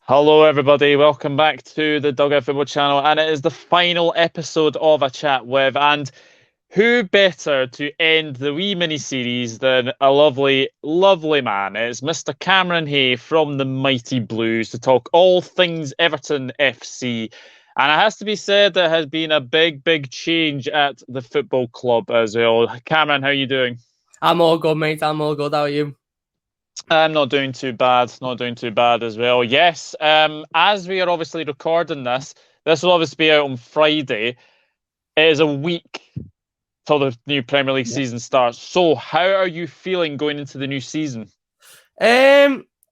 Hello, everybody. Welcome back to the Dugout Football Channel, and it is the final episode of A Chat With. And who better to end the wee mini series than a lovely, lovely man? It's Mr. Cameron Hay from the Mighty Blues to talk all things Everton FC. And it has to be said, there has been a big, big change at the football club as well. Cameron, how are you doing? I'm all good, mate. I'm all good. How are you? I'm not doing too bad. Not doing too bad as well. Yes, as we are obviously recording this will obviously be out on Friday. It is a week till the new Premier League Yeah. season starts. So, how are you feeling going into the new season?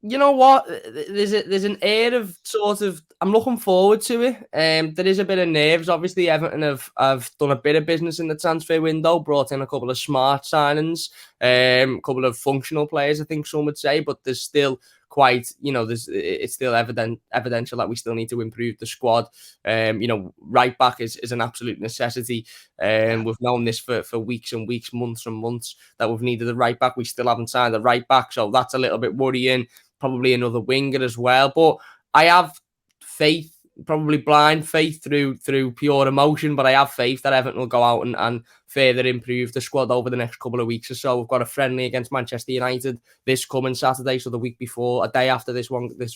You know what? There's an air of sort of I'm looking forward to it. There is a bit of nerves. Obviously, Everton have done a bit of business in the transfer window, brought in a couple of smart signings, a couple of functional players, I think some would say, but there's still quite, it's still evidential that we still need to improve the squad. Right back is an absolute necessity. We've known this for weeks and weeks, months and months, that we've needed a right back. We still haven't signed a right back, so that's a little bit worrying. Probably another winger as well, but I have faith, probably blind faith through pure emotion, but I have faith that Everton will go out and further improve the squad over the next couple of weeks or so. We've got a friendly against Manchester United this coming Saturday, so the week before, a day after this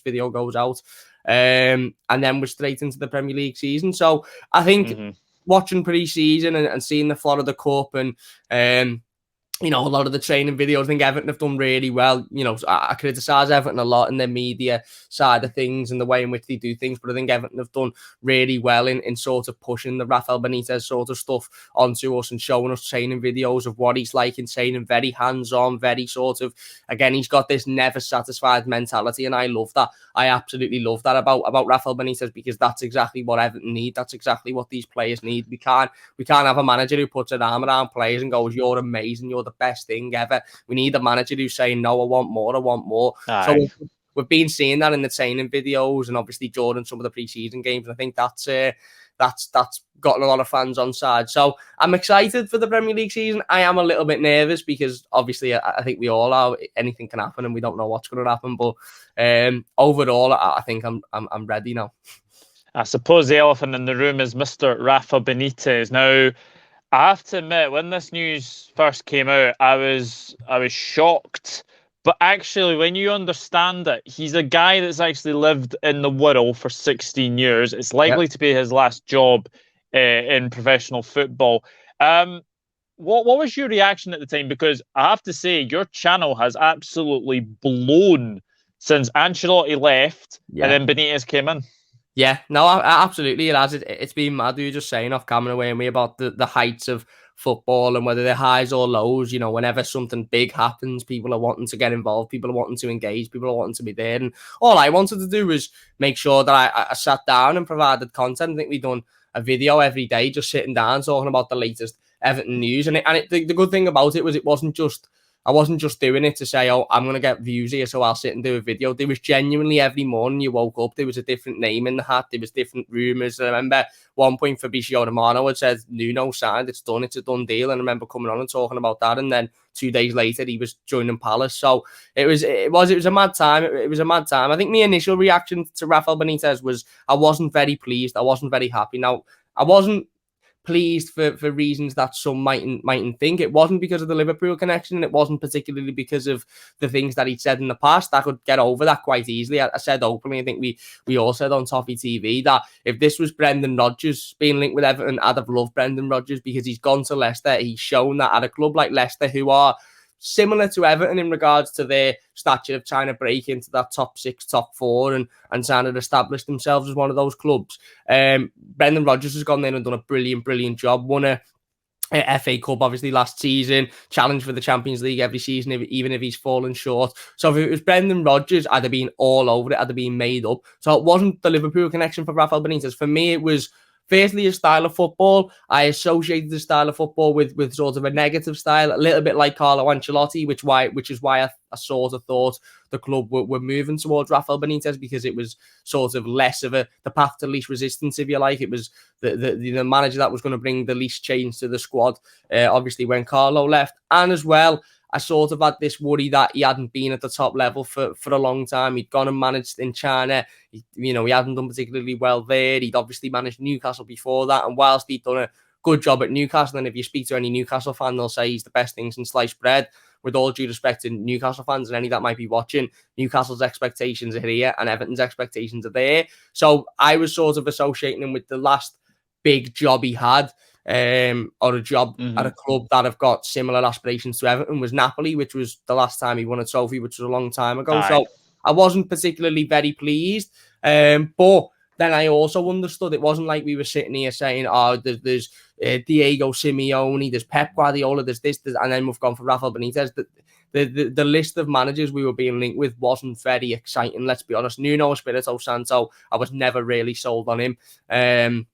video goes out, and then we're straight into the Premier League season. So I think watching pre-season and seeing the Florida Cup and a lot of the training videos, I think Everton have done really well. I criticise Everton a lot in their media side of things and the way in which they do things, but I think Everton have done really well in sort of pushing the Rafael Benitez sort of stuff onto us and showing us training videos of what he's like in training, very hands-on, very sort of, again, he's got this never satisfied mentality, and I love that. I absolutely love that about Rafael Benitez, because that's exactly what Everton need. That's exactly what these players need. We can't have a manager who puts an arm around players and goes, "You're amazing, you're the best thing ever." We need a manager who's saying, "No, I want more, I want more." Aye. So we've been seeing that in the training videos and obviously during some of the pre-season games. And I think that's gotten a lot of fans on side. So I'm excited for the Premier League season. I am a little bit nervous because obviously I think we all are. Anything can happen and we don't know what's going to happen. But overall, I think I'm ready now. I suppose the elephant in the room is Mr. Rafa Benitez. Now, I have to admit, when this news first came out, I was shocked. But actually, when you understand it, he's a guy that's actually lived in the world for 16 years. It's likely to be his last job in professional football. What was your reaction at the time? Because I have to say, your channel has absolutely blown since Ancelotti left and then Benitez came in. Yeah, no, absolutely it has. It's been mad. We were just saying off camera away me about the heights of football and whether they're highs or lows. Whenever something big happens, people are wanting to get involved, people are wanting to engage, people are wanting to be there. And all I wanted to do was make sure that I sat down and provided content. I think we've done a video every day, just sitting down talking about the latest Everton news. And the good thing about it was I wasn't just doing it to say, "Oh, I'm going to get views here, so I'll sit and do a video." There was genuinely every morning you woke up, there was a different name in the hat, there was different rumours. I remember one point Fabrizio Romano had said, "Nuno signed, it's done, it's a done deal." And I remember coming on and talking about that. And then 2 days later, he was joining Palace. So it was a mad time. It was a mad time. I think my initial reaction to Rafael Benitez was I wasn't very pleased. I wasn't very happy. Now, I wasn't pleased for reasons that some mightn't think. It wasn't because of the Liverpool connection, and it wasn't particularly because of the things that he'd said in the past. I could get over that quite easily. I said openly, I think we all said on Toffee TV, that if this was Brendan Rodgers being linked with Everton, I'd have loved Brendan Rodgers, because he's gone to Leicester. He's shown that at a club like Leicester, who are similar to Everton in regards to their stature of trying to break into that top 6, top 4 and trying to establish themselves as one of those clubs. Brendan Rodgers has gone there and done a brilliant job. Won a FA Cup obviously last season, challenged for the Champions League every season, even if he's fallen short. So if it was Brendan Rodgers, I'd have been all over it. I'd have been made up. So it wasn't the Liverpool connection for Rafael Benitez. For me, it was firstly, a style of football. I associated the style of football with sort of a negative style, a little bit like Carlo Ancelotti, which is why I sort of thought the club were moving towards Rafael Benitez, because it was sort of less of the path to least resistance, if you like. It was the manager that was going to bring the least change to the squad, obviously, when Carlo left. And as well, I sort of had this worry that he hadn't been at the top level for a long time. He'd gone and managed in China. He hadn't done particularly well there. He'd obviously managed Newcastle before that. And whilst he'd done a good job at Newcastle, and if you speak to any Newcastle fan, they'll say he's the best thing since sliced bread. With all due respect to Newcastle fans and any that might be watching, Newcastle's expectations are here and Everton's expectations are there. So I was sort of associating him with the last big job he had, or a job at a club that have got similar aspirations to Everton, was Napoli, which was the last time he won a trophy, which was a long time ago. Aye. So I wasn't particularly very pleased. But then I also understood it wasn't like we were sitting here saying, oh, there's Diego Simeone, there's Pep Guardiola, there's this, and then we've gone for Rafael Benitez. The list of managers we were being linked with wasn't very exciting, let's be honest. Nuno Espirito Santo, I was never really sold on him,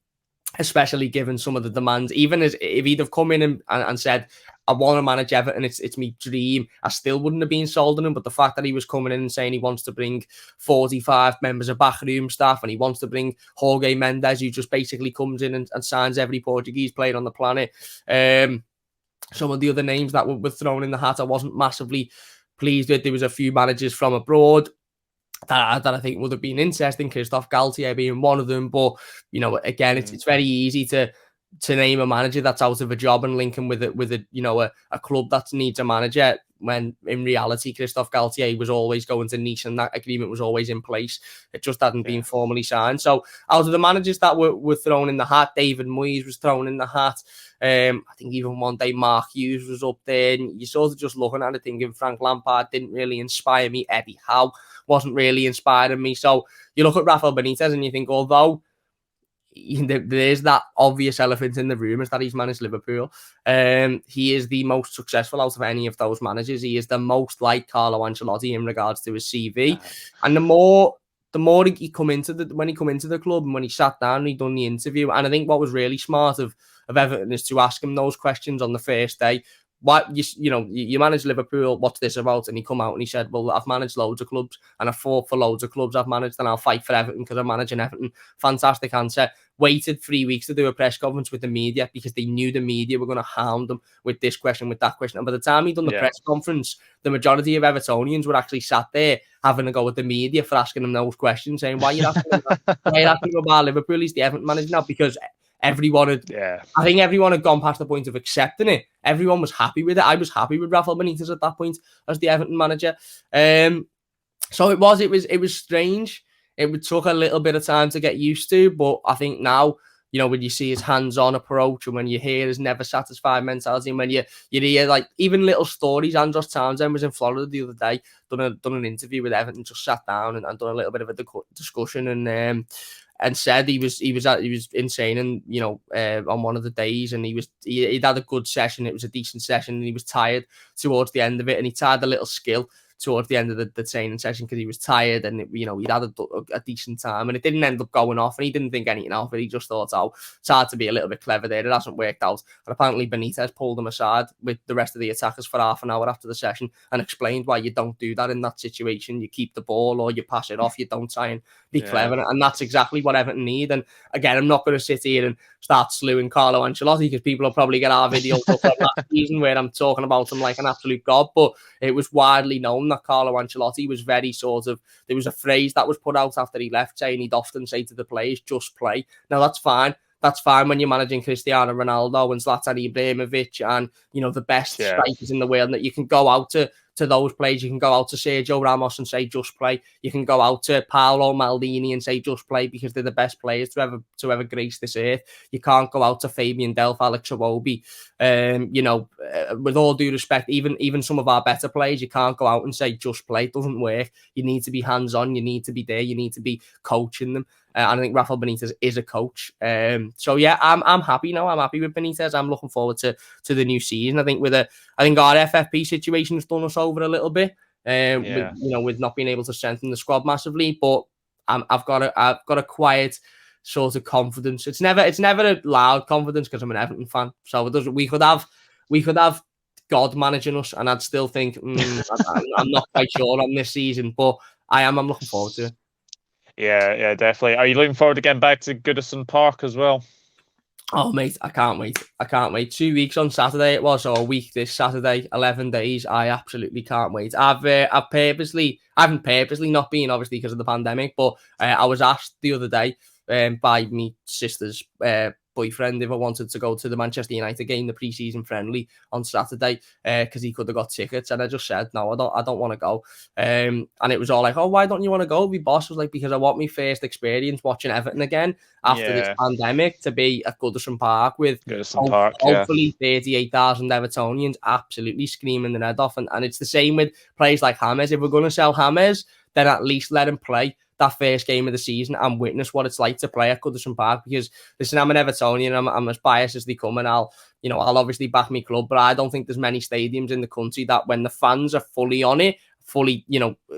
especially given some of the demands. Even as if he'd have come in and said, I want to manage Everton, it's my dream, I still wouldn't have been sold on him. But the fact that he was coming in and saying he wants to bring 45 members of backroom staff and he wants to bring Jorge Mendes, who just basically comes in and signs every Portuguese player on the planet. Some of the other names that were thrown in the hat, I wasn't massively pleased with. There was a few managers from abroad that I think would have been interesting, Christophe Galtier being one of them. But, again, it's very easy to name a manager that's out of a job and link him with a club that needs a manager, when in reality Christophe Galtier was always going to Nice and that agreement was always in place. It just hadn't been formally signed. So out of the managers that were thrown in the hat, David Moyes was thrown in the hat. I think even one day Mark Hughes was up there, and you're sort of just looking at it thinking Frank Lampard didn't really inspire me. Eddie Howe wasn't really inspiring me. So you look at Rafael Benitez and you think, although there's that obvious elephant in the room is that he's managed Liverpool, he is the most successful out of any of those managers. He is the most like Carlo Ancelotti in regards to his CV. And the more he come into the club and when he sat down and he done the interview, and I think what was really smart of Everton is to ask him those questions on the first day. Why you manage Liverpool, what's this about? And he come out and he said, well, I've managed loads of clubs and I fought for loads of clubs I've managed, and I'll fight for Everton because I'm managing Everton. Fantastic answer. Waited 3 weeks to do a press conference with the media because they knew the media were going to hound them with this question, with that question. And by the time he'd done the press conference, the majority of Evertonians were actually sat there having a go at the media for asking him those questions, saying, why are you asking him that? Why are you asking him about Liverpool? He's the Everton manager now. Because everyone had gone past the point of accepting it. Everyone was happy with it. I was happy with Rafael Benitez at that point as the Everton manager. So it was strange. It took a little bit of time to get used to, but I think now, when you see his hands-on approach and when you hear his never satisfied mentality, and when you hear like even little stories. Andros Townsend was in Florida the other day, done an interview with Everton, just sat down and done a little bit of a discussion, and said he was insane, and on one of the days, and he'd had a good session. It was a decent session, and he was tired towards the end of it, and he tried a little skill towards the end of the training session because he was tired, and he'd had a decent time, and it didn't end up going off, and he didn't think anything of it. He just thought, oh, it's hard to be a little bit clever there. It hasn't worked out. And apparently Benitez pulled him aside with the rest of the attackers for half an hour after the session and explained why you don't do that in that situation. You keep the ball or you pass it off. You don't try and be clever, and that's exactly what Everton need. And again, I'm not going to sit here and start slewing Carlo Ancelotti because people will probably get our videos up from last season where I'm talking about him like an absolute god, but it was widely known that Carlo Ancelotti was very there was a phrase that was put out after he left saying he'd often say to the players, just play. Now that's fine. That's fine when you're managing Cristiano Ronaldo and Zlatan Ibrahimovic and, the best strikers in the world, that you can go out to those players. You can go out to Sergio Ramos and say, just play. You can go out to Paolo Maldini and say, just play, because they're the best players to ever grace this earth. You can't go out to Fabian Delph, Alex Iwobi. With all due respect, even some of our better players, you can't go out and say, just play. It doesn't work. You need to be hands-on. You need to be there. You need to be coaching them. And I think Rafael Benitez is a coach. So yeah, I'm happy now. I'm happy with Benitez. I'm looking forward to the new season. I think our FFP situation has done us over a little bit. With not being able to strengthen the squad massively. But I've got a quiet sort of confidence. It's never a loud confidence because I'm an Everton fan. So we could have God managing us, and I'd still think I'm not quite sure on this season. But I'm looking forward to it. Yeah, definitely. Are you looking forward to getting back to Goodison Park as well? Oh, mate, I can't wait. I can't wait. 2 weeks on Saturday it was, or a week this Saturday, 11 days. I absolutely can't wait. I haven't purposely not been, obviously, because of the pandemic, but I was asked the other day by me sister's boyfriend if I wanted to go to the Manchester United game, the pre-season friendly on Saturday, because he could have got tickets. And I just said, no, I don't want to go. And it was all like, oh, why don't you want to go? My boss was like, because I want my first experience watching Everton again after this pandemic to be at Goodison Park with hopefully 38,000 Evertonians absolutely screaming their head off. And it's the same with players like James. If we're going to sell James, then at least let him play that first game of the season and witness what it's like to play at Goodison Park. Because listen, I'm an Evertonian, I'm as biased as they come, and I'll obviously back my club, but I don't think there's many stadiums in the country that when the fans are fully on it, fully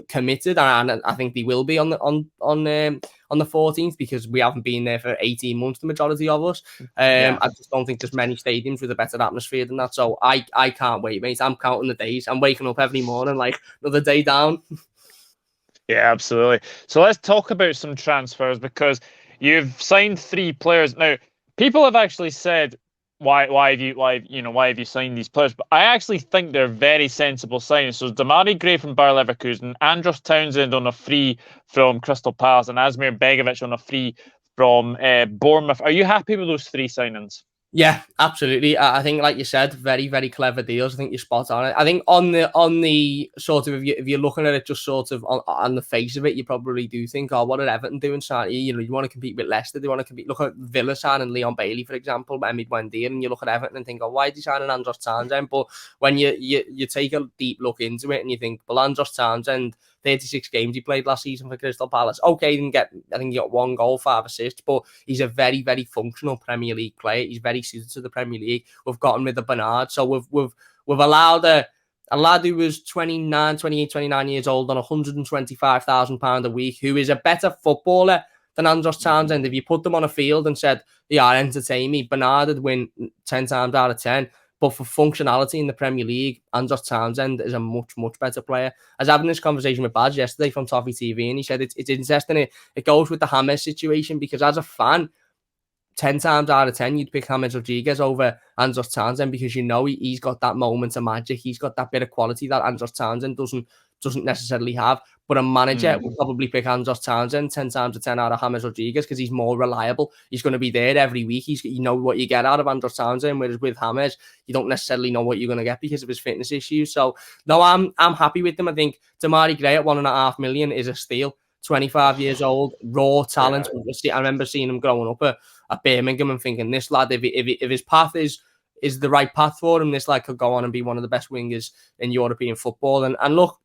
committed, and I think they will be on the 14th, because we haven't been there for 18 months, the majority of us. I just don't think there's many stadiums with a better atmosphere than that. So I can't wait, mate. I'm counting the days. I'm waking up every morning like another day down. Yeah, absolutely. So let's talk about some transfers, because you've signed 3 players. Now, people have actually said, why have you signed these players? But I actually think they're very sensible signings. So Demarai Gray from Bayer Leverkusen, Andros Townsend on a free from Crystal Palace, and Asmir Begovic on a free from Bournemouth. Are you happy with those 3 signings? Yeah, absolutely. I think, like you said, very, very clever deals. I think you're spot on it. I think on the sort of, if you're looking at it just sort of on the face of it, you probably do think, oh, what are Everton doing? You want to compete with Leicester. They want to compete. Look at Villa signing Leon Bailey, for example, mid-Wendy, and you look at Everton and think, oh, why is he signing Andros Townsend? But when you take a deep look into it and you think, well, Andros Townsend, 36 games he played last season for Crystal Palace. Okay, I think he got 1 goal, 5 assists, but he's a very, very functional Premier League player. He's very suited to the Premier League. We've gotten rid of Bernard, so we've allowed a lad who was 29 years old on £125,000 a week, who is a better footballer than Andros Townsend. If you put them on a field and said, yeah, entertain me, Bernard would win 10 times out of 10. But for functionality in the Premier League, Andros Townsend is a much, much better player. I was having this conversation with Baz yesterday from Toffee TV, and he said it's interesting. It goes with the James situation, because as a fan, 10 times out of 10, you'd pick James Rodrguez over Andros Townsend, because he's got that moment of magic. He's got that bit of quality that Andros Townsend doesn't necessarily have. But a manager would probably pick Andros Townsend 10 times out of 10 out of James Rodrguez, because he's more reliable. He's going to be there every week. You know what you get out of Andros Townsend, whereas with James, you don't necessarily know what you're going to get because of his fitness issues. So, no, I'm happy with them. I think Demarai Gray at $1.5 million is a steal. 25 years old, raw talent. Yeah. I remember seeing him growing up at Birmingham and thinking, this lad, if his path is the right path for him, this lad could go on and be one of the best wingers in European football. And look,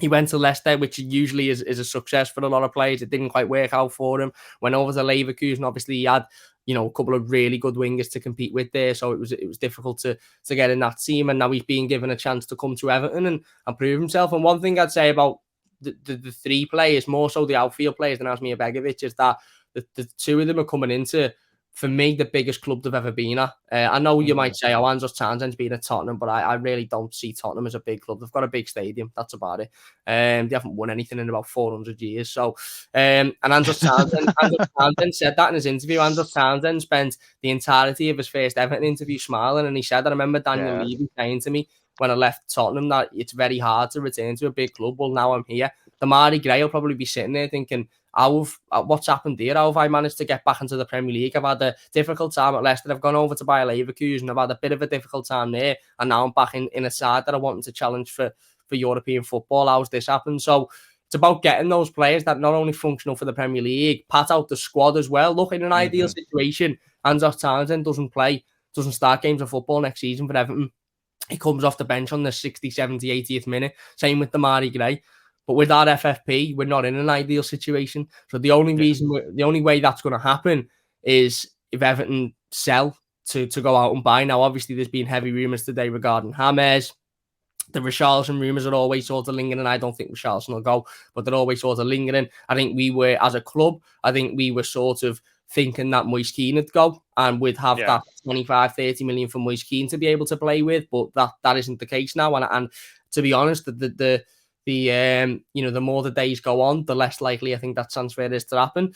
he went to Leicester, which usually is a success for a lot of players. It didn't quite work out for him. Went over to Leverkusen. Obviously, he had a couple of really good wingers to compete with there, so it was difficult to get in that team. And now he's being given a chance to come to Everton and prove himself. And one thing I'd say about the 3 players, more so the outfield players than Asmir Begovic, is that the 2 of them are coming into, for me, the biggest club they've ever been at. I know you might say, oh, Andros Townsend's been at Tottenham, but I really don't see Tottenham as a big club. They've got a big stadium. That's about it. They haven't won anything in about 400 years. So, and Andros Townsend said that in his interview. Andros Townsend spent the entirety of his first Everton interview smiling, and he said, I remember Daniel Levy saying to me when I left Tottenham that it's very hard to return to a big club. Well, now I'm here. Demarai Gray will probably be sitting there thinking, what's happened here? How have I managed to get back into the Premier League? I've had a difficult time at Leicester. I've gone over to Bayer Leverkusen. I've had a bit of a difficult time there. And now I'm back in a side that I wanted to challenge for European football. How's this happened? So it's about getting those players that not only functional for the Premier League, pat out the squad as well. Look, in an ideal situation, Andros Townsend doesn't start games of football next season for Everton. He comes off the bench on the 60, 70, 80th minute. Same with Demarai Gray. But with our FFP, we're not in an ideal situation. So the only way that's going to happen is if Everton sell to go out and buy. Now, obviously, there's been heavy rumours today regarding James. The Richarlison rumours are always sort of lingering. I don't think Richarlison will go, but they're always sort of lingering. I think we were, as a club, sort of thinking that Moise Kean would go and we'd have that 25, 30 million for Moise Kean to be able to play with, but that isn't the case now. And to be honest, the more the days go on, the less likely I think that transfer is to happen.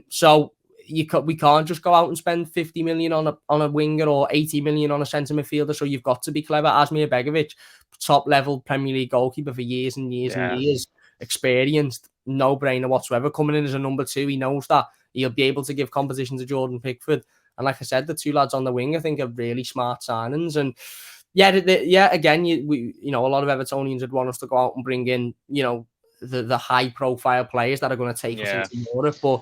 So we can't just go out and spend 50 million on a winger or 80 million on a centre midfielder. So you've got to be clever. Asmir Begovic, top level Premier League goalkeeper for years and years and years, experienced, no brainer whatsoever. Coming in as a number 2, he knows that he'll be able to give competition to Jordan Pickford. And like I said, the 2 lads on the wing, I think, are really smart signings. And again, a lot of Evertonians would want us to go out and bring in, the high profile players that are going to take us into Europe, but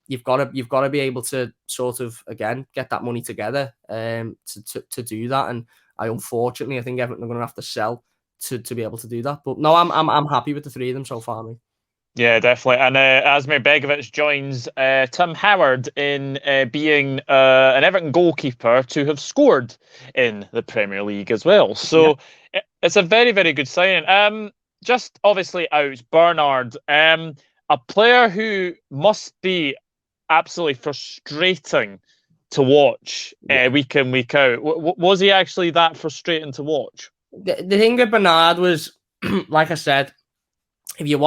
you've got to be able to sort of, again, get that money together to do that. And I think Everton are going to have to sell to be able to do that. But no, I'm happy with the 3 of them so far, mate. Yeah, definitely. And Asmir Begovic joins Tim Howard in being an Everton goalkeeper to have scored in the Premier League as well. So it's a very, very good signing. Just obviously out, Bernard, a player who must be absolutely frustrating to watch week in, week out. Was he actually that frustrating to watch? The thing with Bernard was, like I said, if you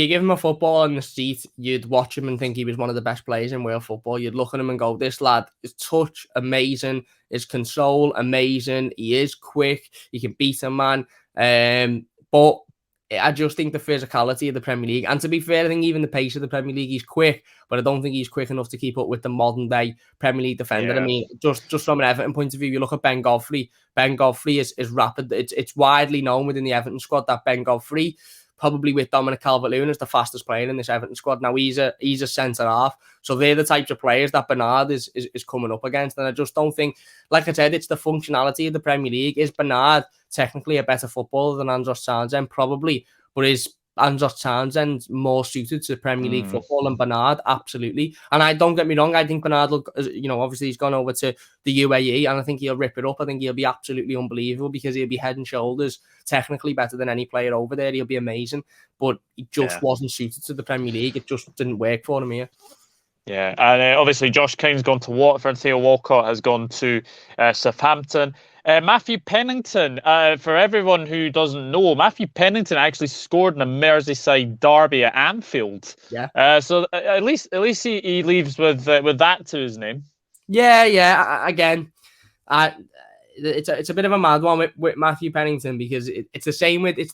give him a football on the seat, you'd watch him and think he was one of the best players in world football. You'd look at him and go, this lad, his touch, amazing. His control, amazing. He is quick. He can beat a man. But I just think the physicality of the Premier League, and to be fair, I think even the pace of the Premier League, he's quick, but I don't think he's quick enough to keep up with the modern day Premier League defender. I mean, just from an Everton point of view, you look at Ben Godfrey. Ben Godfrey is rapid. It's widely known within the Everton squad that Ben Godfrey, probably with Dominic CalvertLewin, is the fastest player in this Everton squad. Now he's a centre half, so they're the types of players that Bernard is coming up against. And I just don't think, like I said, it's the functionality of the Premier League. Is Bernard technically a better footballer than Andros Townsend? Probably, but is Andros Townsend more suited to Premier League football than Bernard? Absolutely. And I don't get me wrong, I think Bernard will, obviously he's gone over to the UAE and I think he'll rip it up. I think he'll be absolutely unbelievable because he'll be head and shoulders technically better than any player over there. He'll be amazing, but he just wasn't suited to the Premier League. It just didn't work for him here. Yeah, and obviously Josh King's gone to Watford. Theo Walcott has gone to Southampton. Matthew Pennington, for everyone who doesn't know, Matthew Pennington actually scored in a Merseyside derby at Anfield. Yeah. So at least he leaves with that to his name. Yeah. Again, it's a bit of a mad one with Matthew Pennington because it's the same with it's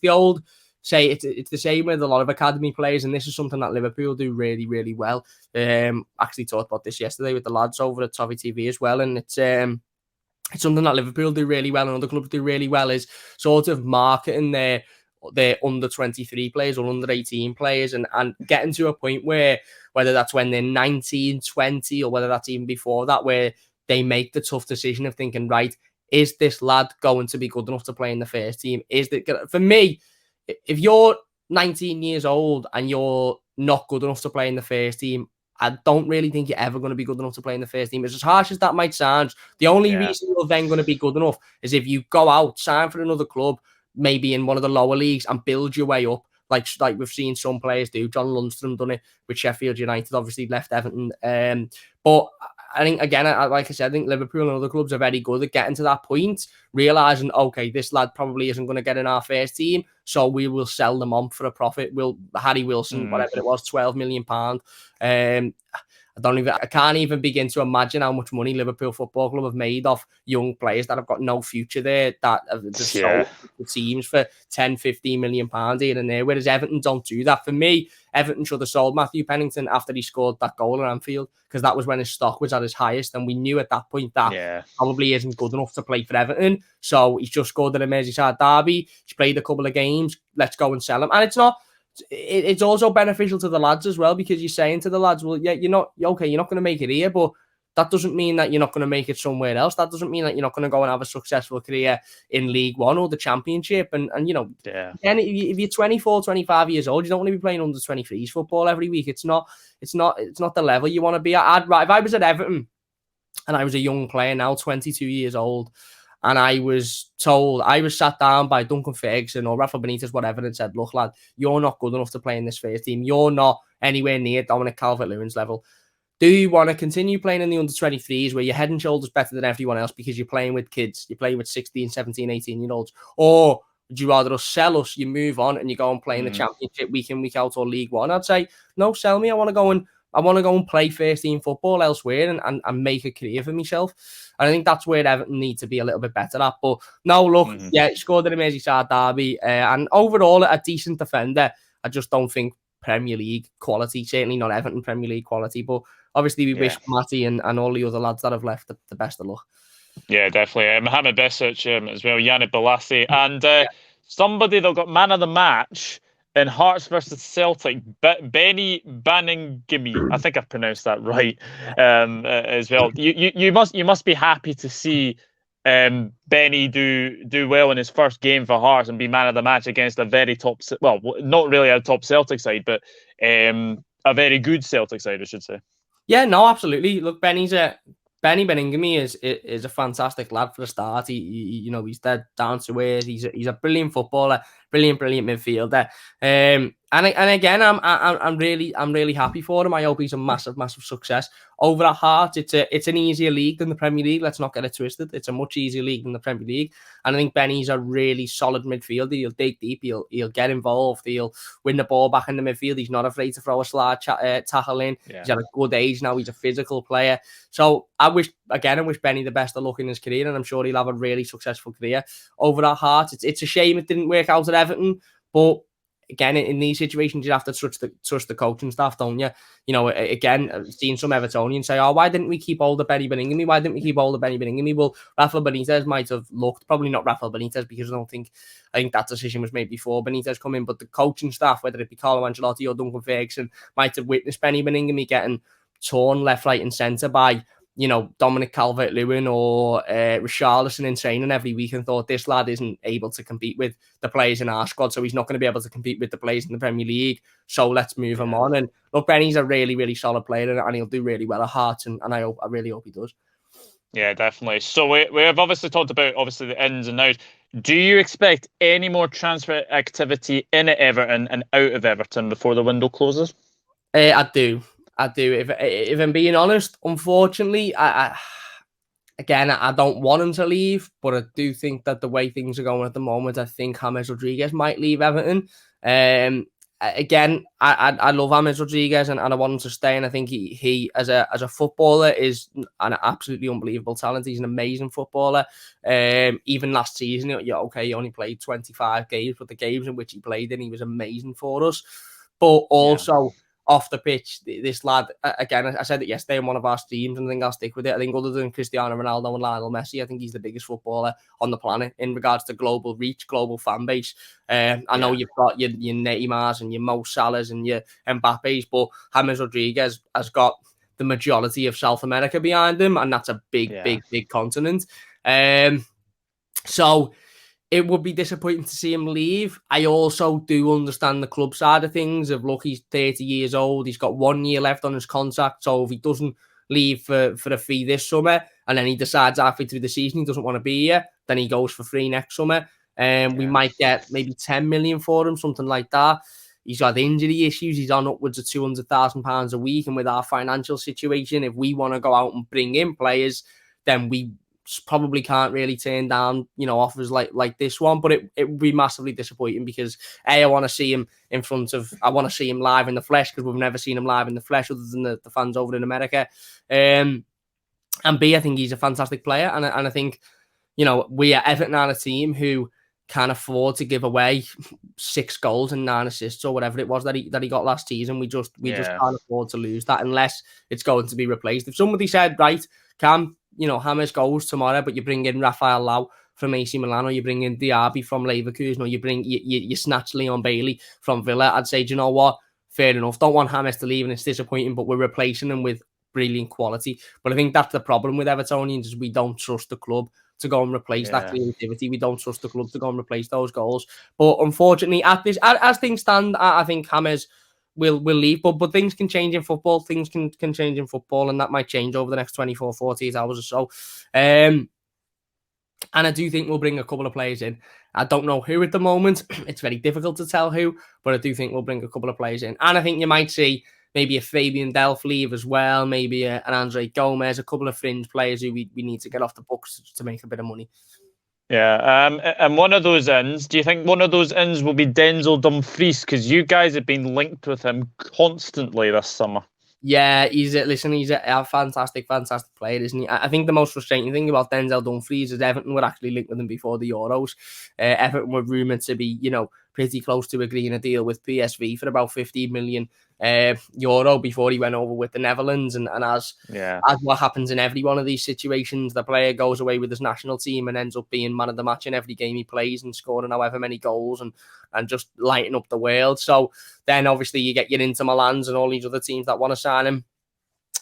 the same with a lot of academy players, and this is something that Liverpool do really, really well. Actually talked about this yesterday with the lads over at Toffee TV as well, and it's something that Liverpool do really well and other clubs do really well is sort of marketing their under 23 players or under 18 players and getting to a point where, whether that's when they're 19, 20, or whether that's even before that, where they make the tough decision of thinking, right, is this lad going to be good enough to play in the first team? For me, if you're 19 years old and you're not good enough to play in the first team, I don't really think you're ever going to be good enough to play in the first team. As harsh as that might sound, the only reason you're then going to be good enough is if you go out, sign for another club, maybe in one of the lower leagues, and build your way up, like we've seen some players do. John Lundstram done it with Sheffield United, obviously left Everton. But I think, again, like I said, I think Liverpool and other clubs are very good at getting to that point, realising, okay, this lad probably isn't going to get in our first team, so we will sell them on for a profit. Harry Wilson, whatever it was, £12 million. I can't even begin to imagine how much money Liverpool Football Club have made off young players that have got no future there, that have just sold the teams for £10-15 million here and there, whereas Everton don't do that. For me, Everton should have sold Matthew Pennington after he scored that goal at Anfield, because that was when his stock was at his highest, and we knew at that point that probably isn't good enough to play for Everton. So he's just scored in a Merseyside derby, he's played a couple of games, let's go and sell him. And it's also beneficial to the lads as well, because you're saying to the lads, well, yeah, you're not going to make it here, but that doesn't mean that you're not going to make it somewhere else. That doesn't mean that you're not going to go and have a successful career in League One or the Championship. And again, if you're 24, 25 years old, you don't want to be playing under 23s football every week. It's not the level you want to be at. If I was at Everton and I was a young player now, 22 years old, and I was sat down by Duncan Ferguson or Rafa Benitez, whatever, and said, look, lad, you're not good enough to play in this first team. You're not anywhere near Dominic CalvertLewin's level. Do you want to continue playing in the under 23s where you're head and shoulders better than everyone else because you're playing with kids, you're playing with 16, 17, 18-year-olds? Or would you rather sell us, you move on, and you go and play in the Championship week in, week out, or League One? I'd say, no, sell me. I want to go and I want to go and play first team football elsewhere and make a career for myself. And I think that's where Everton need to be a little bit better at. But no, look, he scored in a Merseyside derby, and overall a decent defender. I just don't think Premier League quality, certainly not Everton Premier League quality. But obviously we wish Matty and all the other lads that have left the best of luck. Yeah, definitely. Mohamed Besic as well, Yannick Bolasie, and somebody that got man of the match in Hearts versus Celtic, Benny Baningime. I think I've pronounced that right as well. You must be happy to see Benny do well in his first game for Hearts and be man of the match against a very top, well, not really a top Celtic side, but a very good Celtic side, I should say. Yeah, no, absolutely. Look, Benny Baningime is a fantastic lad for the start. He's dead down to earth. He's a brilliant footballer, brilliant midfielder. And again, I'm really happy for him. I hope he's a massive success. Over at Hearts, it's an easier league than the Premier League. Let's not get it twisted. It's a much easier league than the Premier League. And I think Benny's a really solid midfielder. He'll dig deep. He'll get involved. He'll win the ball back in the midfield. He's not afraid to throw a slide tackle in. Yeah. He's at a good age now. He's a physical player. So I wish Benny the best of luck in his career, and I'm sure he'll have a really successful career. Over at Hearts, it's a shame it didn't work out at Everton, but again, in these situations, you have to trust the coaching staff, don't you? Again, I've seen some Evertonians say, "Oh, why didn't we keep hold of Benny Baningime? Why didn't we keep hold of Benny Baningime?" Well, Rafael Benitez might have looked, probably not Rafael Benitez, because I think that decision was made before Benitez come in, but the coaching staff, whether it be Carlo Ancelotti or Duncan Ferguson, might have witnessed Benny Baningime getting torn left, right, and centre by Dominic CalvertLewin or Richarlison in training every week, and thought this lad isn't able to compete with the players in our squad, so he's not going to be able to compete with the players in the Premier League, so let's move him on. And look, Benny's a really, really solid player, and he'll do really well at Hearts, and I really hope he does. Yeah, definitely. So we have obviously talked about the ins and outs. Do you expect any more transfer activity in at Everton and out of Everton before the window closes? I do. If I'm being honest, unfortunately, I don't want him to leave, but I do think that the way things are going at the moment, I think James Rodriguez might leave Everton. Again, I love James Rodriguez and I want him to stay, and I think he as a footballer is an absolutely unbelievable talent. He's an amazing footballer. Even last season, he only played 25 games, but the games in which he played in, he was amazing for us. But also off the pitch, this lad, again, I said it yesterday in one of our streams, and I think I'll stick with it. I think other than Cristiano Ronaldo and Lionel Messi, I think he's the biggest footballer on the planet in regards to global reach, global fan base. I know you've got your Neymars and your Mo Salahs and your Mbappes, but James Rodriguez has got the majority of South America behind him, and that's a big continent. So it would be disappointing to see him leave. I also do understand the club side of things. Look, he's 30 years old. He's got 1 year left on his contract. So if he doesn't leave for a fee this summer, and then he decides halfway through the season he doesn't want to be here, then he goes for free next summer. We might get maybe 10 million for him, something like that. He's got injury issues. He's on upwards of £200,000 a week. And with our financial situation, if we want to go out and bring in players, then we probably can't really turn down, offers like this one, but it would be massively disappointing because I want to see him I want to see him live in the flesh, because we've never seen him live in the flesh other than the fans over in America. And B, I think he's a fantastic player, and I think, we at Everton are a team who can afford to give away 6 goals and 9 assists or whatever it was that he got last season. We just can't afford to lose that unless it's going to be replaced. If somebody said, right, Cam, James goes tomorrow, but you bring in Rafael Lau from AC Milan, or you bring in Diaby from Leverkusen, or you snatch Leon Bailey from Villa, I'd say, do you know what? Fair enough. Don't want James to leave, and it's disappointing, but we're replacing him with brilliant quality. But I think that's the problem with Evertonians, is we don't trust the club to go and replace that creativity. We don't trust the club to go and replace those goals. But unfortunately, as things stand, I think James will leave, but things can change in football. Things can change in football, and that might change over the next 24, 48 hours or so. And I do think we'll bring a couple of players in. I don't know who at the moment. It's very difficult to tell who, but I do think we'll bring a couple of players in. And I think you might see maybe a Fabian Delph leave as well, maybe an Andre Gomez, a couple of fringe players who we need to get off the books to make a bit of money. Yeah, and one of those ins, do you think one of those ins will be Denzel Dumfries? Because you guys have been linked with him constantly this summer. Yeah, he's a fantastic player, isn't he? I think the most frustrating thing about Denzel Dumfries is Everton were actually linked with him before the Euros. Everton were rumoured to be, pretty close to agreeing a deal with PSV for about 15 million euro before he went over with the Netherlands. And as what happens in every one of these situations, the player goes away with his national team and ends up being man of the match in every game he plays and scoring however many goals and just lighting up the world. So then obviously you get your Inter Milans and all these other teams that want to sign him.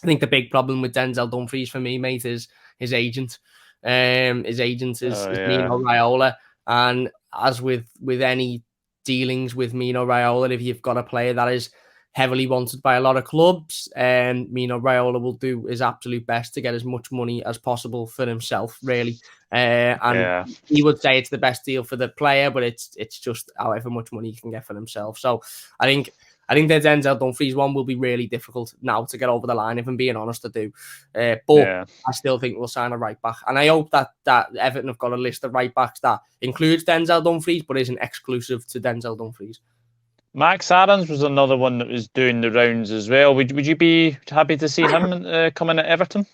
I think the big problem with Denzel Dumfries for me, mate, is his agent. His agent is Mino Raiola. And as with any dealings with Mino Raiola, if you've got a player that is heavily wanted by a lot of clubs, Mino Raiola will do his absolute best to get as much money as possible for himself, really. He would say it's the best deal for the player, but it's just however much money he can get for himself. So I think the Denzel Dumfries one will be really difficult now to get over the line, if I'm being honest, to do. But I still think we'll sign a right back. And I hope that Everton have got a list of right backs that includes Denzel Dumfries, but isn't exclusive to Denzel Dumfries. Max Aarons was another one that was doing the rounds as well. Would you be happy to see him coming at Everton?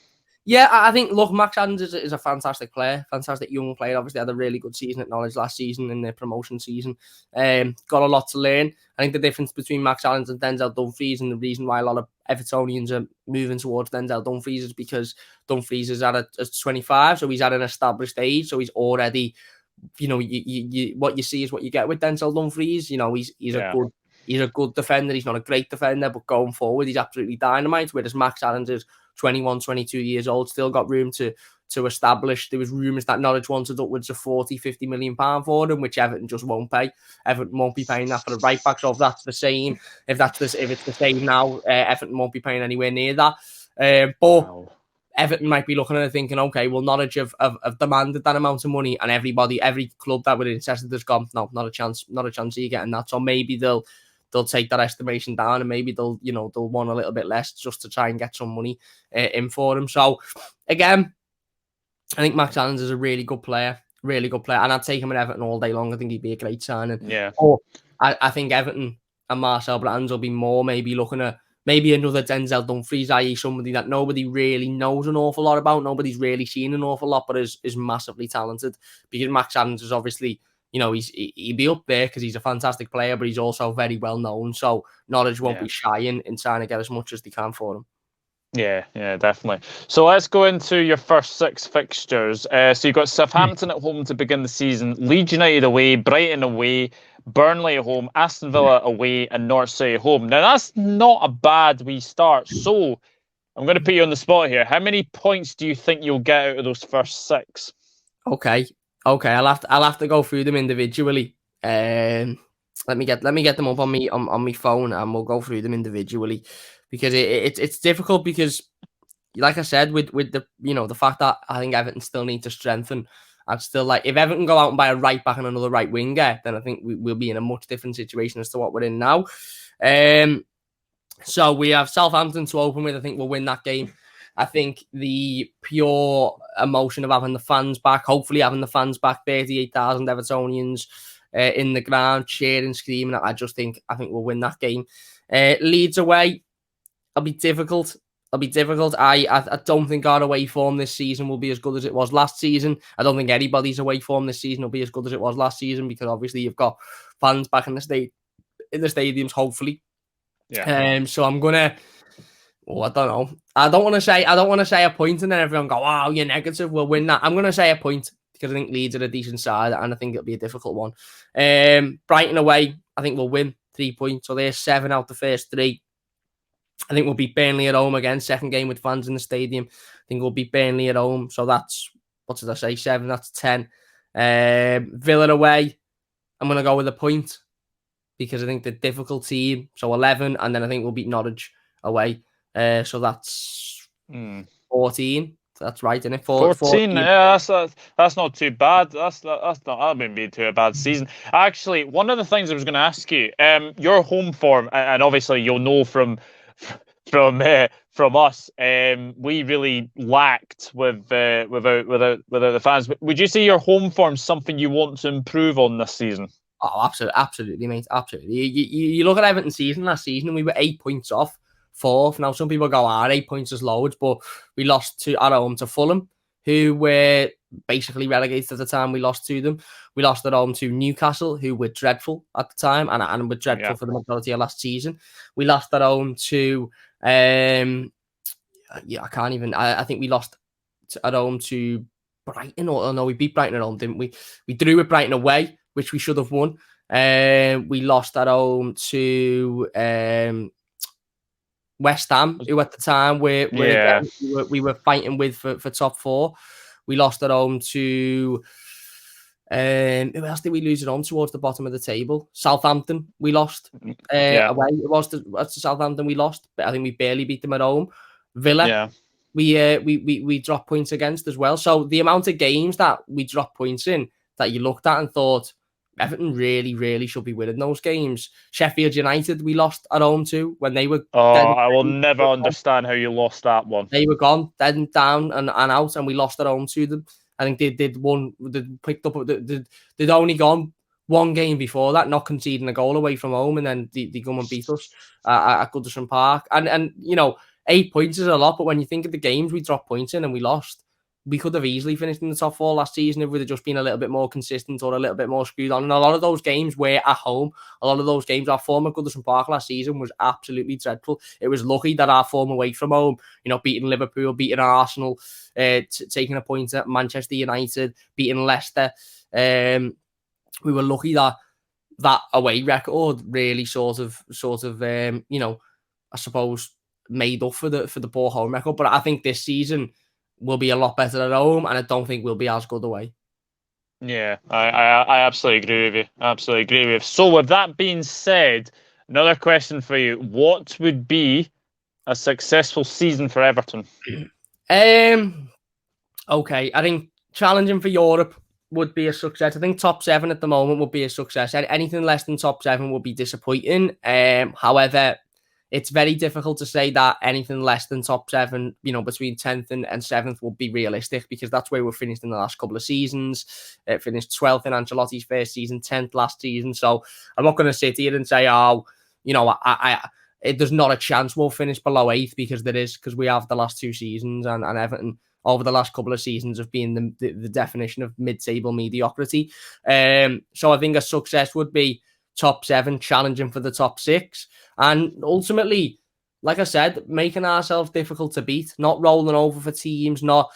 Yeah, I think, look, Max Aarons is a fantastic player, fantastic young player. Obviously had a really good season at Norwich last season in their promotion season. Got a lot to learn. I think the difference between Max Aarons and Denzel Dumfries, and the reason why a lot of Evertonians are moving towards Denzel Dumfries, is because Dumfries is at 25, so he's at an established age, so he's already, you what you see is what you get with Denzel Dumfries. He's a good defender. He's not a great defender, but going forward, he's absolutely dynamite. Whereas Max Aarons is 21, 22 years old, still got room to establish. There was rumours that Norwich wanted upwards of 40, 50 million pounds for him, which Everton just won't pay. Everton won't be paying that for the right back. So if it's the same now, Everton won't be paying anywhere near that. But Everton might be looking at it thinking, okay, well, Norwich have demanded that amount of money, and every club that were interested has gone, no, not a chance of you getting that. So maybe they'll take that estimation down, and maybe they'll want a little bit less just to try and get some money in for him. So again, I think Max Aarons is a really good player, and I'd take him at Everton all day long. I think he'd be a great signing. Yeah. Or I think Everton and Marcel Brands will be more maybe looking at another Denzel Dumfries, i.e. somebody that nobody really knows an awful lot about, nobody's really seen an awful lot, but is massively talented. Because Max Aarons is obviously, he'd be up there because he's a fantastic player, but he's also very well known. So Norwich won't be shy in trying to get as much as they can for him. Yeah, definitely. So let's go into your first 6 fixtures. So you've got Southampton at home to begin the season, Leeds United away, Brighton away, Burnley at home, Aston Villa away, and Norwich City at home. Now, that's not a bad wee start. So I'm going to put you on the spot here. How many points do you think you'll get out of those first 6? Okay. I'll have to go through them individually. Let me get them up on my phone, and we'll go through them individually, because it's difficult, because, like I said, with the the fact that I think Everton still need to strengthen. I'd still like, if Everton go out and buy a right back and another right winger, then I think we'll be in a much different situation as to what we're in now. So we have Southampton to open with. I think we'll win that game. I think the pure emotion of having the fans back, hopefully having the fans back, 38,000 Evertonians in the ground, cheering, screaming, I think we'll win that game. Leeds away, it'll be difficult. I don't think our away form this season will be as good as it was last season. I don't think anybody's away form this season will be as good as it was last season, because obviously you've got fans back in the stadiums, hopefully. Yeah. So I'm gonna. I don't know. I don't want to say a point and then everyone go, "Wow, you're negative. We'll win that." I'm gonna say a point, because I think Leeds are a decent side, and I think it'll be a difficult one. Brighton away, I think we'll win 3 points. So there's 7 out the first 3. I think we'll beat Burnley at home again. Second game with fans in the stadium. I think we'll beat Burnley at home. So that's, what did I say? 7. That's 10. Villa away, I'm going to go with a point, because I think the difficult team. So 11, and then I think we'll beat Norwich away. So that's 14. That's right, isn't it? 14. Yeah, that's not too bad. That wouldn't be too a bad season. Actually, one of the things I was going to ask you, your home form, and obviously you'll know from us, we really lacked without the fans. Would you say your home form is something you want to improve on this season? Oh, absolutely, mate. Absolutely. You look at Everton's season last season, and we were 8 points off fourth. Now, some people go, 8 points is loads, but we lost at home to Fulham, who were basically relegated at the time we lost to them. We lost at home to Newcastle, who were dreadful at the time and were dreadful for the majority of last season. We lost at home to, I can't even, I think we lost at home to Brighton, or no, we beat Brighton at home, didn't we? We drew with Brighton away, which we should have won. We lost at home to West Ham, who at the time we were fighting with for top four. We lost at home to who else did we lose it on towards the bottom of the table? Southampton, we lost away. It was to Southampton we lost, but I think we barely beat them at home. Villa, we dropped points against as well. So the amount of games that we dropped points in that you looked at and thought, Everton really, really should be winning those games. Sheffield United, we lost at home to when they were. I will never understand how you lost that one. They were gone, dead and down and out, and we lost at home to them. I think they'd only gone one game before that, not conceding a goal away from home, and then they come and beat us at Goodison Park. And 8 points is a lot, but when you think of the games we dropped points in and we lost, we could have easily finished in the top four last season if we'd have just been a little bit more consistent or a little bit more screwed on. And a lot of those games were at home. A lot of those games, our form at Goodison Park last season was absolutely dreadful. It was lucky that our form away from home, beating Liverpool, beating Arsenal, taking a point at Manchester United, beating Leicester. We were lucky that away record really sort of I suppose made up for the poor home record. But I think this season will be a lot better at home, and I don't think we'll be as good away. Yeah, I absolutely agree with you. Absolutely agree with you. So with that being said, another question for you. What would be a successful season for Everton? Okay, I think challenging for Europe would be a success. I think top 7 at the moment would be a success. Anything less than top 7 would be disappointing. However, it's very difficult to say that anything less than top 7, between 10th and 7th would be realistic, because that's where we've finished in the last couple of seasons. It finished 12th in Ancelotti's first season, 10th last season. So I'm not going to sit here and say, there's not a chance we'll finish below 8th, because there is, because we have the last 2 seasons and Everton over the last couple of seasons have been the definition of mid-table mediocrity. So I think a success would be top 7, challenging for the top 6. And ultimately, like I said, making ourselves difficult to beat, not rolling over for teams, not,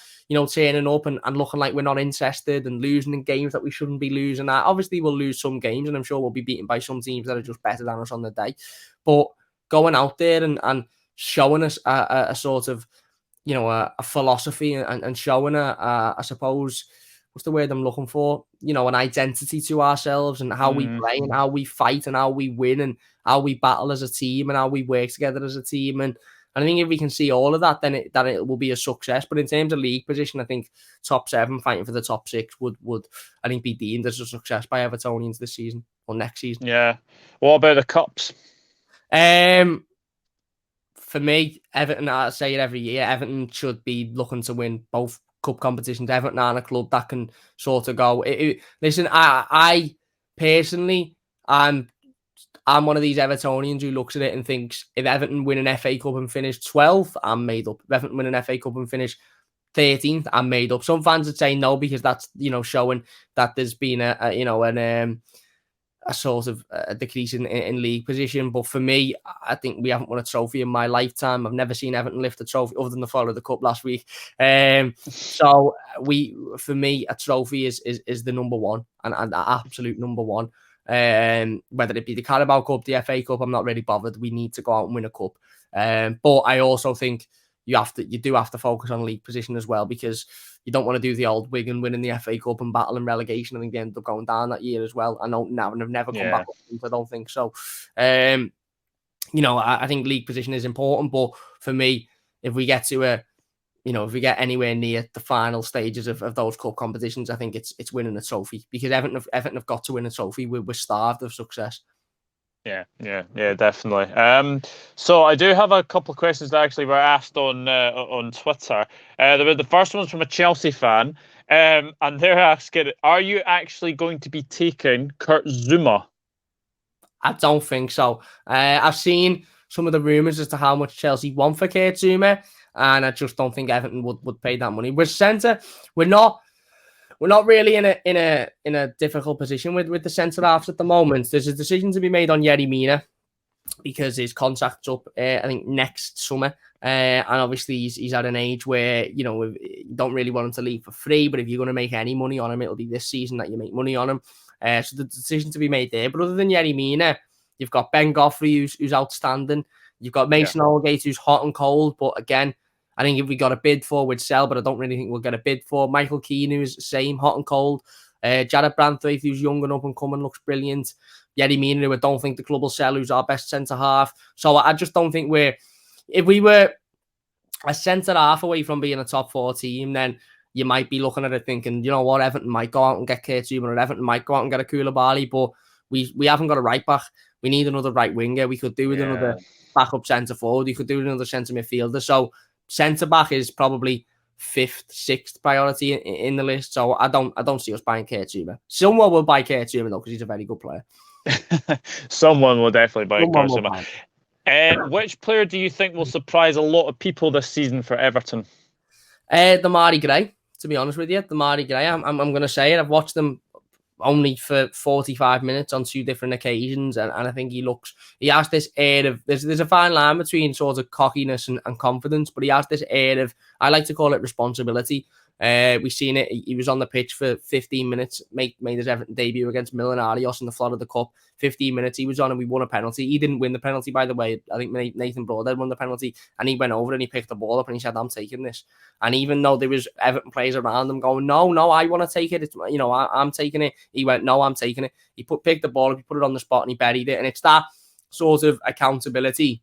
turning up and looking like we're not interested and losing in games that we shouldn't be losing at. Obviously, we'll lose some games, and I'm sure we'll be beaten by some teams that are just better than us on the day. But going out there and showing us a sort of, a philosophy and showing I suppose, what's the word I'm looking for? An identity to ourselves and how we play and how we fight and how we win and how we battle as a team and how we work together as a team. And I think if we can see all of that, then it will be a success. But in terms of league position, I think top 7 fighting for the top 6 would I think be deemed as a success by Evertonians this season or next season. Yeah. What about the cups? For me, Everton, I say it every year, Everton should be looking to win both cup competitions. Everton are a club that can sort of go. Listen, I personally, I'm one of these Evertonians who looks at it and thinks, if Everton win an FA Cup and finish 12th, I'm made up. If Everton win an FA Cup and finish 13th, I'm made up. Some fans would say no, because that's, showing that there's been a sort of a decrease in league position. But for me, I think we haven't won a trophy in my lifetime. I've never seen Everton lift a trophy other than the Follow the Cup last week. So for me, a trophy is the number one and the absolute number one. Whether it be the Carabao Cup, the FA Cup, I'm not really bothered. We need to go out and win a cup. But I also think you do have to focus on league position as well, because you don't want to do the old Wigan winning the FA Cup and battling relegation. I think they ended up going down that year as well. I know now and have never come back. I don't think so. I think league position is important, but for me, if we get to if we get anywhere near the final stages of those cup competitions, I think it's winning a trophy, because Everton have got to win a trophy. We're starved of success. Yeah, definitely. So I do have a couple of questions that actually were asked on Twitter. The first one's from a Chelsea fan, and they're asking, are you actually going to be taking Kurt Zouma? I don't think so. I've seen some of the rumours as to how much Chelsea want for Kurt Zouma, and I just don't think Everton would pay that money. With centre, we're not really in a difficult position with the centre halves at the moment. There's a decision to be made on Yerry Mina because his contract's up, I think, next summer. And obviously he's at an age where, you don't really want him to leave for free, but if you're going to make any money on him, it'll be this season that you make money on him. So the decision to be made there. But other than Yerry Mina, you've got Ben Godfrey, who's outstanding. You've got Mason Holgate, who's hot and cold. But again, I think if we got a bid for, we'd sell, but I don't really think we'll get a bid for. Michael Keane, who's the same, hot and cold. Jared Branthwaite, who's young and up and coming, looks brilliant. Yerry Mina, who I don't think the club will sell, who's our best centre-half. So I just don't think if we were a centre-half away from being a top 4 team, then you might be looking at it thinking, you know what, Everton might go out and get Kurt Zouma, or Everton might go out and get a Koulibaly, but we haven't got a right-back. We need another right winger. We could do with another backup centre-forward. We could do with another centre-midfielder. So centre-back is probably 5th, 6th priority in the list. So I don't see us buying Kurt Zouma. Someone will buy Kurt Zouma, though, because he's a very good player. Someone will definitely buy Kurt Zouma. Which player do you think will surprise a lot of people this season for Everton? Demarai Gray, to be honest with you. Demarai Gray, I'm going to say it. I've watched them only for 45 minutes on 2 different occasions, and I think he has this air of, there's a fine line between sort of cockiness and confidence, but he has this air of, I like to call it responsibility. We've seen it. He was on the pitch for 15 minutes, made his Everton debut against Millonarios in the Florida Cup. 15 minutes he was on and we won a penalty. He didn't win the penalty, by the way. I think Nathan Broadhead won the penalty, and he went over and he picked the ball up and he said, I'm taking this. And even though there was Everton players around him going, no, I want to take it. I'm taking it. He went, no, I'm taking it. He picked the ball up, he put it on the spot and he buried it. And it's that sort of accountability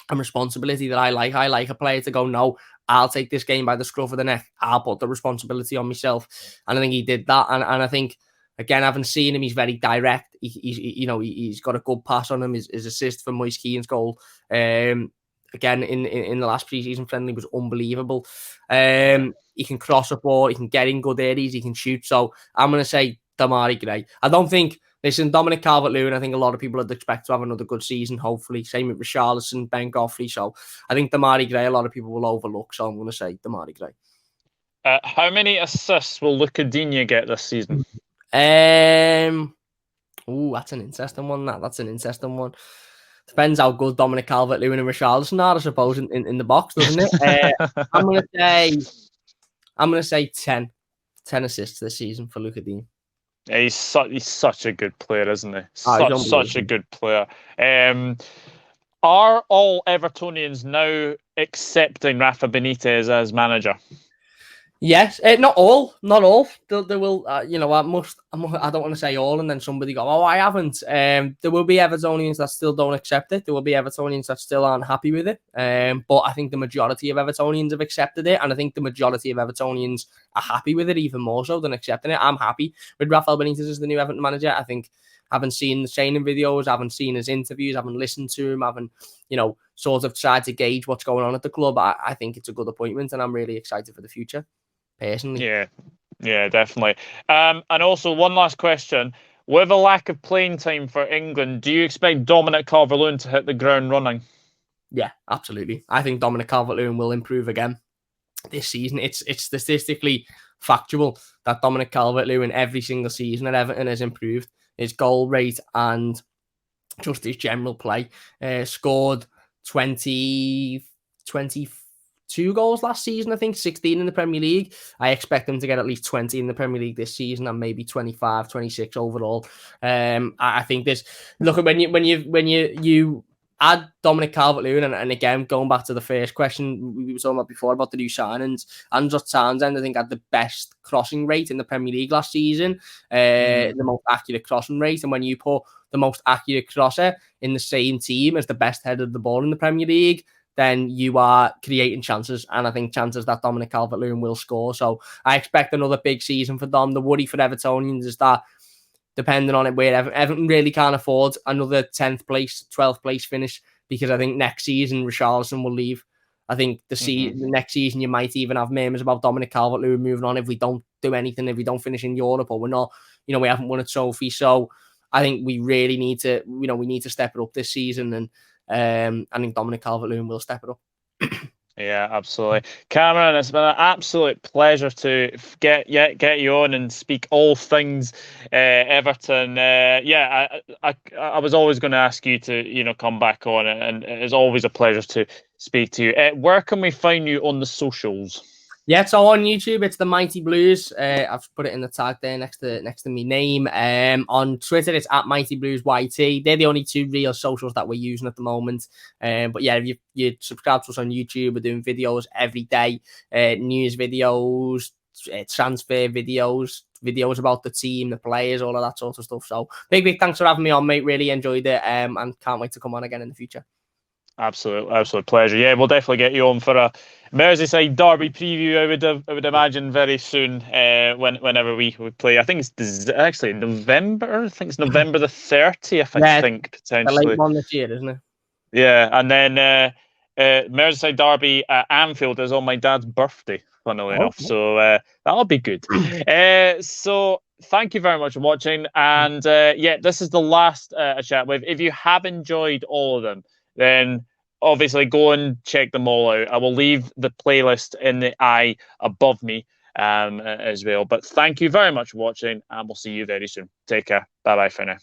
and responsibility that I like. I like a player to go, no, I'll take this game by the scruff of the neck. I'll put the responsibility on myself. And I think he did that. And I think, again, having seen him, he's very direct. He's got a good pass on him. His assist for Moise Keane's goal, again, in the last pre-season friendly was unbelievable. He can cross a ball. He can get in good areas. He can shoot. So I'm going to say Demarai Gray. I don't think... Listen, Dominic CalvertLewin, I think a lot of people would expect to have another good season, hopefully. Same with Richarlison, Ben Godfrey. So I think Demarai Gray, a lot of people will overlook. So I'm going to say Demarai Gray. How many assists will Luca Digne get this season? That's an interesting one. That's an interesting one. Depends how good Dominic CalvertLewin and Richarlison are, I suppose, in the box, doesn't it? I'm going to say 10 assists this season for Luca Digne. Yeah, he's such a good player, isn't he? Such a good player. Are all Evertonians now accepting Rafa Benitez as manager? Yes, not all. There will, I don't want to say all, and then somebody go, "Oh, I haven't." There will be Evertonians that still don't accept it. There will be Evertonians that still aren't happy with it. But I think the majority of Evertonians have accepted it, and I think the majority of Evertonians are happy with it even more so than accepting it. I'm happy with Rafael Benitez as the new Everton manager. I think, haven't seen the training videos, haven't seen his interviews, haven't listened to him, haven't sort of tried to gauge what's going on at the club. I think it's a good appointment, and I'm really excited for the future. Personally. Yeah, definitely. And also, one last question. With a lack of playing time for England, do you expect Dominic CalvertLewin to hit the ground running? Yeah, absolutely. I think Dominic CalvertLewin will improve again this season. It's statistically factual that Dominic CalvertLewin every single season at Everton has improved his goal rate and just his general play. Scored 22 goals last season, I think 16 in the Premier League. I expect him to get at least 20 in the Premier League this season and maybe 25, 26 overall. I think this, look at when you add Dominic CalvertLewin and again, going back to the first question we were talking about before about the new signings, Andros Townsend, I think, had the best crossing rate in the Premier League last season, the most accurate crossing rate. And when you put the most accurate crosser in the same team as the best header of the ball in the Premier League, then you are creating chances, and I think chances that Dominic CalvertLewin will score. So I expect another big season for Dom. The worry for Evertonians is that, depending on it, where Everton really can't afford another 10th place, 12th place finish, because I think next season Richarlison will leave. I think the next season you might even have murmurs about Dominic CalvertLewin moving on if we don't do anything, if we don't finish in Europe, or we're not, we haven't won a trophy. So I think we really need to, we need to step it up this season. And I think Dominic Calvert-Lewin will step it up. Yeah, absolutely. Cameron, it's been an absolute pleasure to get you on and speak all things Everton. I was always going to ask you to come back on, and it's always a pleasure to speak to you. Where can we find you on the socials? Yeah, so on YouTube, it's the Mighty Blues. I've put it in the tag there next to my name. On Twitter, it's at Mighty Blues YT. They're the only two real socials that we're using at the moment. But yeah, if you subscribe to us on YouTube, we're doing videos every day, news videos, transfer videos about the team, the players, all of that sort of stuff. So big thanks for having me on, mate. Really enjoyed it, and can't wait to come on again in the future. Absolute pleasure. Yeah, we'll definitely get you on for a Merseyside derby preview. I would imagine very soon. Whenever we play, I think it's actually November. I think it's November the 30th. I think potentially. The late one this year, isn't it? Yeah, and then Merseyside derby at Anfield is on my dad's birthday. Funnily enough, so that'll be good. So thank you very much for watching, and this is the last chat with. If you have enjoyed all of them, then obviously go and check them all out. I will leave the playlist in the eye above me as well. But thank you very much for watching, and we'll see you very soon. Take care. Bye bye for now.